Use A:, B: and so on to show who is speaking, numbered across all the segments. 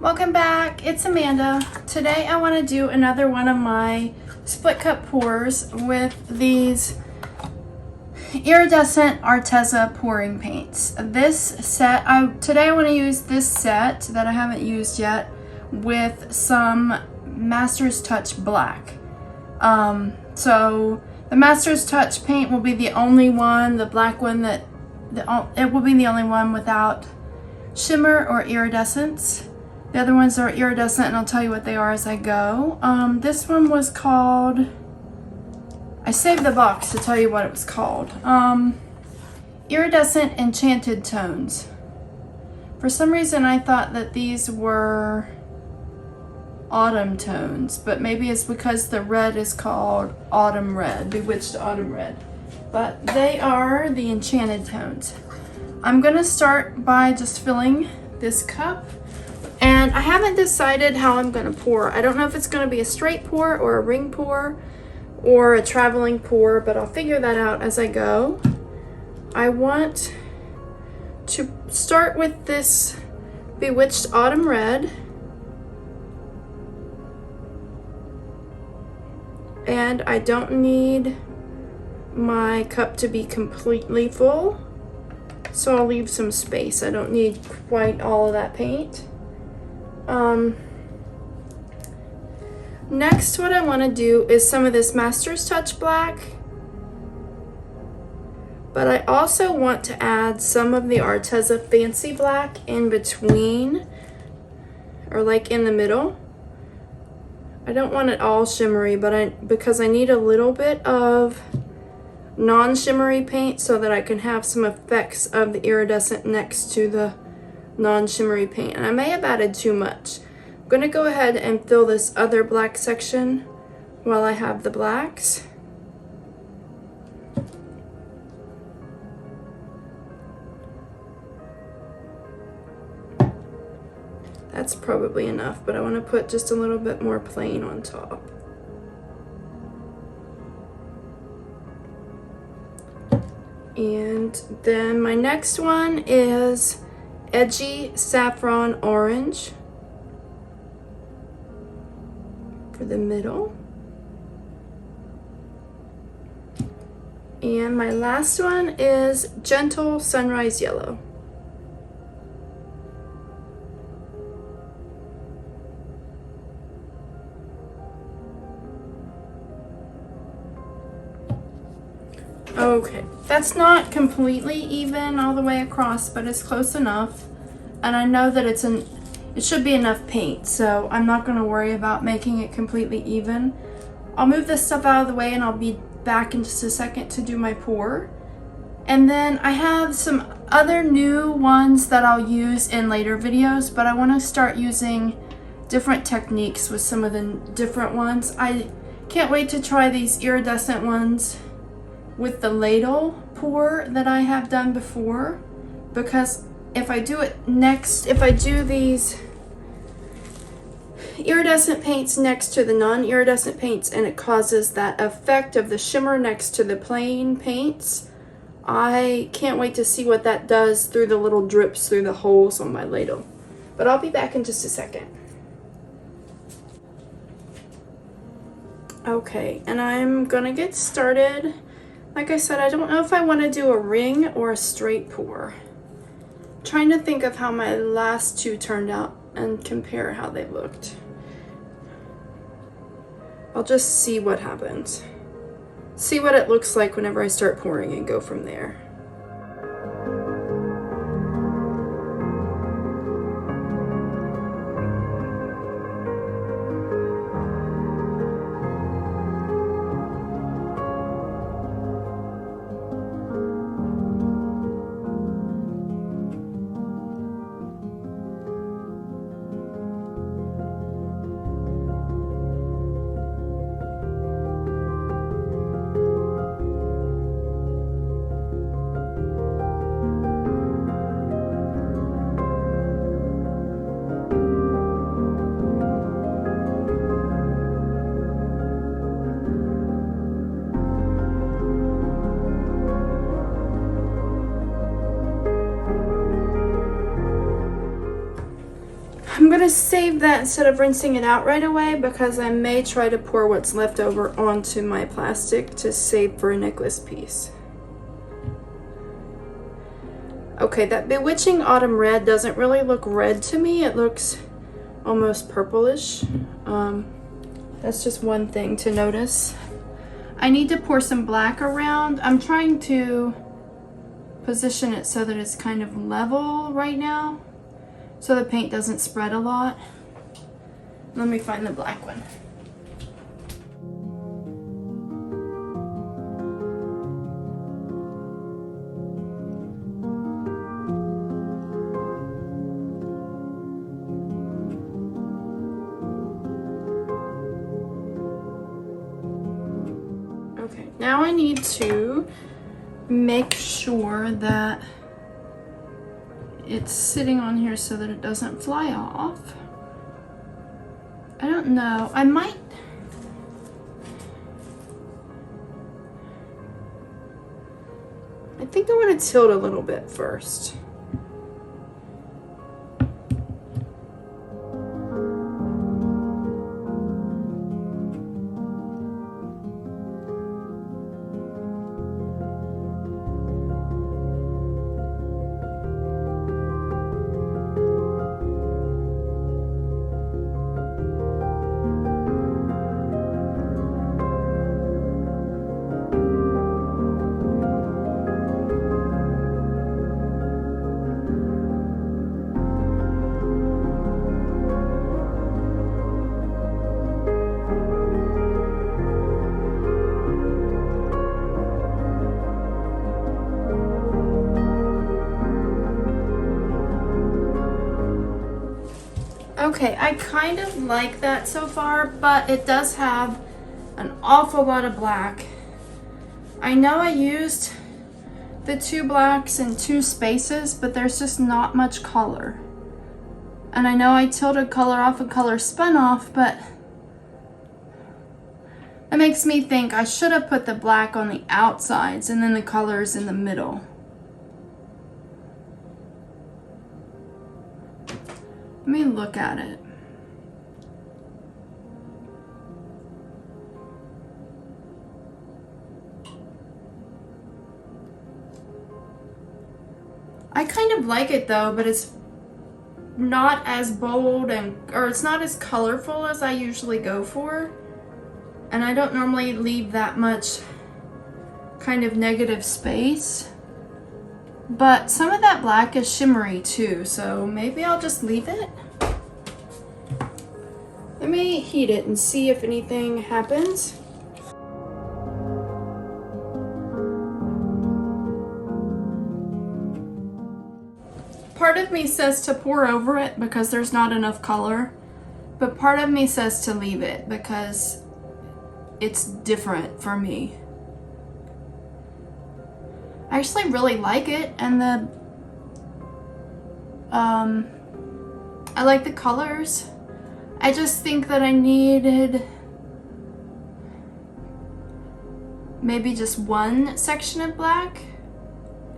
A: Welcome back, it's Amanda. Today I want to do another one of my split cup pours with these Iridescent Arteza Pouring Paints. This set, today I want to use this set that I haven't used yet with some Master's Touch Black. So the Master's Touch paint will be the only one, the black one it will be the only one without shimmer or iridescence. The other ones are iridescent, and I'll tell you what they are as I go. This one was called, I saved the box to tell you what it was called. Iridescent Enchanted Tones. For some reason I thought that these were autumn tones, but maybe it's because the red is called Autumn Red, Bewitched Autumn Red. But they are the enchanted tones. I'm gonna start by just filling this cup. And I haven't decided how I'm going to pour. I don't know if it's going to be a straight pour or a ring pour or a traveling pour, but I'll figure that out as I go. I want to start with this Bewitched Autumn Red. And I don't need my cup to be completely full, so I'll leave some space. I don't need quite all of that paint. Next, what I want to do is some of this Master's Touch Black, but I also want to add some of the Arteza Fancy Black in between, or like in the middle. I don't want it all shimmery, but because I need a little bit of non-shimmery paint so that I can have some effects of the iridescent next to the non-shimmery paint. And I may have added too much. I'm going to go ahead and fill this other black section while I have the blacks. That's probably enough, but I want to put just a little bit more plain on top. And then my next one is Edgy Saffron Orange for the middle. And my last one is Gentle Sunrise Yellow. Okay, that's not completely even all the way across, but it's close enough. And I know that it should be enough paint, so I'm not going to worry about making it completely even. I'll move this stuff out of the way and I'll be back in just a second to do my pour. And then I have some other new ones that I'll use in later videos, but I want to start using different techniques with some of the different ones. I can't wait to try these iridescent ones with the ladle pour that I have done before, because if I do these iridescent paints next to the non-iridescent paints and it causes that effect of the shimmer next to the plain paints, I can't wait to see what that does through the little drips through the holes on my ladle. But I'll be back in just a second. Okay, and I'm gonna get started. Like I said, I don't know if I want to do a ring or a straight pour. I'm trying to think of how my last two turned out and compare how they looked. I'll just see what happens. See what it looks like whenever I start pouring and go from there. gonna save that instead of rinsing it out right away because I may try to pour what's left over onto my plastic to save for a necklace piece. Okay, that Bewitching Autumn Red doesn't really look red to me. It looks almost purplish. That's just one thing to notice. I need to pour some black around. I'm trying to position it so that it's kind of level right now, so the paint doesn't spread a lot. Let me find the black one. Okay, now I need to make sure that it's sitting on here so that it doesn't fly off. I don't know, I think I want to tilt a little bit first. Okay, I kind of like that so far, but it does have an awful lot of black. I know I used the 2 blacks in 2 spaces, but there's just not much color. And I know I tilted color off and color spun off, but that makes me think I should have put the black on the outsides and then the colors in the middle. Let me look at it. I kind of like it though, but it's not as bold or it's not as colorful as I usually go for. And I don't normally leave that much kind of negative space. But some of that black is shimmery too, so maybe I'll just leave it. Let me heat it and see if anything happens. Part of me says to pour over it because there's not enough color, but part of me says to leave it because it's different for me. I actually really like it, and I like the colors. I just think that I needed maybe just one section of black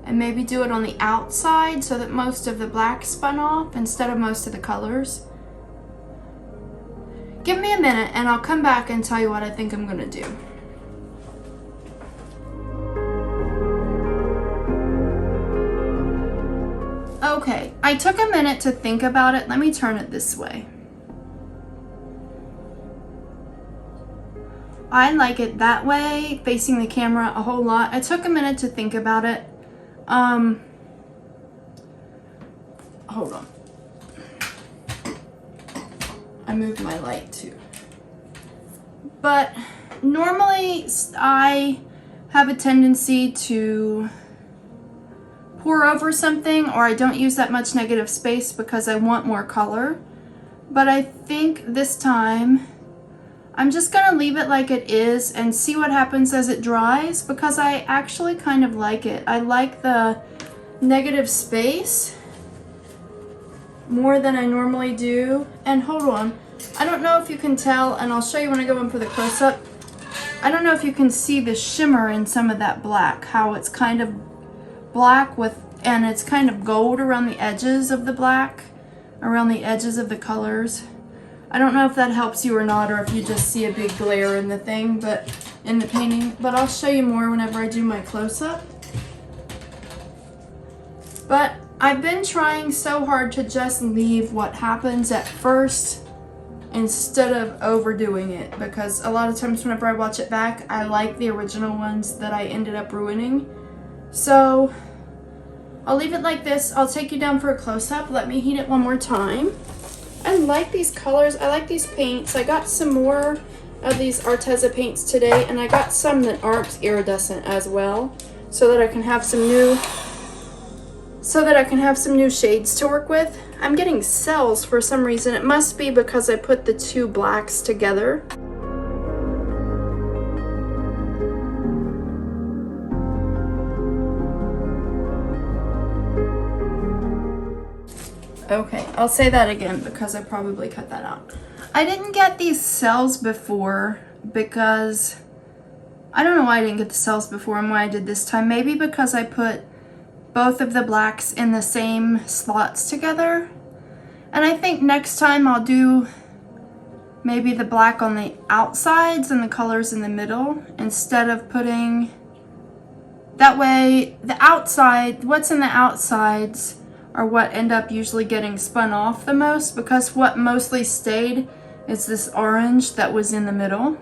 A: and maybe do it on the outside so that most of the black spun off instead of most of the colors. Give me a minute and I'll come back and tell you what I think I'm gonna do. Okay, I took a minute to think about it. Let me turn it this way. I like it that way, facing the camera a whole lot. I took a minute to think about it. Hold on. I moved my light too. But normally I have a tendency to pour over something, or I don't use that much negative space because I want more color. But I think this time I'm just gonna leave it like it is and see what happens as it dries, because I actually kind of like it. I like the negative space more than I normally do. And hold on, I don't know if you can tell, and I'll show you when I go in for the close-up. I don't know if you can see the shimmer in some of that black, how it's kind of black with, and it's kind of gold around the edges of the black, around the edges of the colors. I don't know if that helps you or not, or if you just see a big glare in the thing, but in the painting, but I'll show you more whenever I do my close-up. But I've been trying so hard to just leave what happens at first instead of overdoing it, because a lot of times whenever I watch it back, I like the original ones that I ended up ruining. So I'll leave it like this. I'll take you down for a close-up. Let me heat it one more time. I like these colors. I like these paints. I got some more of these Arteza paints today, and I got some that aren't iridescent as well, so that I can have some new shades to work with. I'm getting cells for some reason. It must be because I put the two blacks together. Okay, I'll say that again because I probably cut that out. I didn't get these cells before because I don't know why I didn't get the cells before and why I did this time. Maybe because I put both of the blacks in the same slots together. And I think next time I'll do maybe the black on the outsides and the colors in the middle instead of putting, that way the outside, what's in the outsides are what end up usually getting spun off the most, because what mostly stayed is this orange that was in the middle.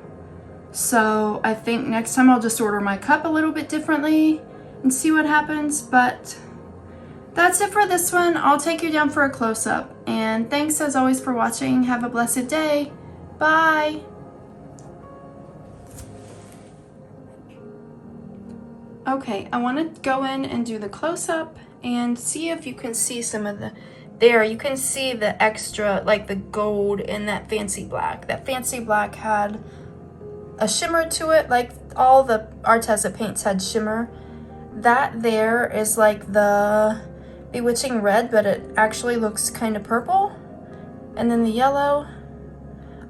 A: So I think next time I'll just order my cup a little bit differently and see what happens. But that's it for this one. I'll take you down for a close-up, and thanks as always for watching. Have a blessed day. Bye. Okay, I want to go in and do the close-up and see if you can see some of the, there you can see the extra, like the gold in that fancy black. That fancy black had a shimmer to it, like all the Arteza paints had shimmer. That there is like the Bewitching Red, but it actually looks kind of purple. And then the yellow.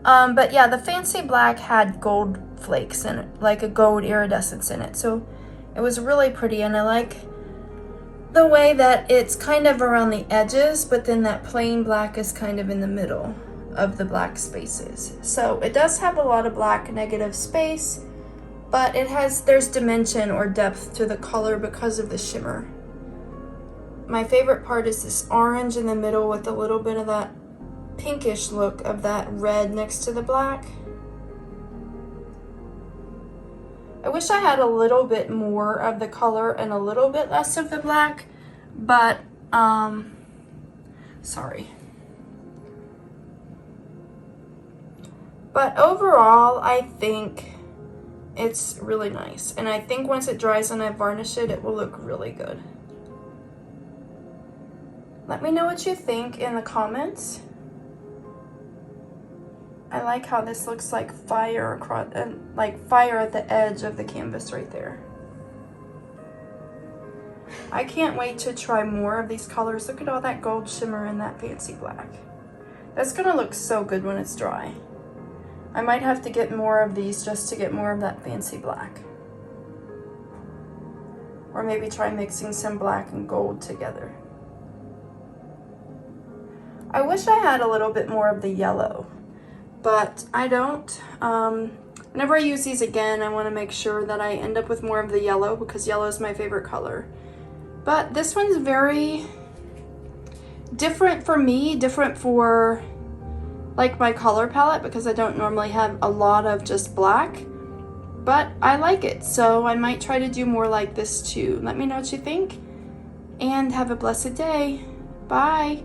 A: But yeah, the fancy black had gold flakes in it, like a gold iridescence in it. So it was really pretty, and I like the way that it's kind of around the edges, but then that plain black is kind of in the middle of the black spaces. So it does have a lot of black negative space, but there's dimension or depth to the color because of the shimmer. My favorite part is this orange in the middle with a little bit of that pinkish look of that red next to the black. I wish I had a little bit more of the color and a little bit less of the black, but sorry. But overall, I think it's really nice, and I think once it dries and I varnish it, it will look really good. Let me know what you think in the comments. I like how this looks like fire across, like fire at the edge of the canvas right there. I can't wait to try more of these colors. Look at all that gold shimmer in that fancy black. That's gonna look so good when it's dry. I might have to get more of these just to get more of that fancy black. Or maybe try mixing some black and gold together. I wish I had a little bit more of the yellow, but I don't. Whenever I use these again, I want to make sure that I end up with more of the yellow, because yellow is my favorite color. But this one's very different for me, different for like my color palette, because I don't normally have a lot of just black, but I like it. So I might try to do more like this too. Let me know what you think, and have a blessed day. Bye.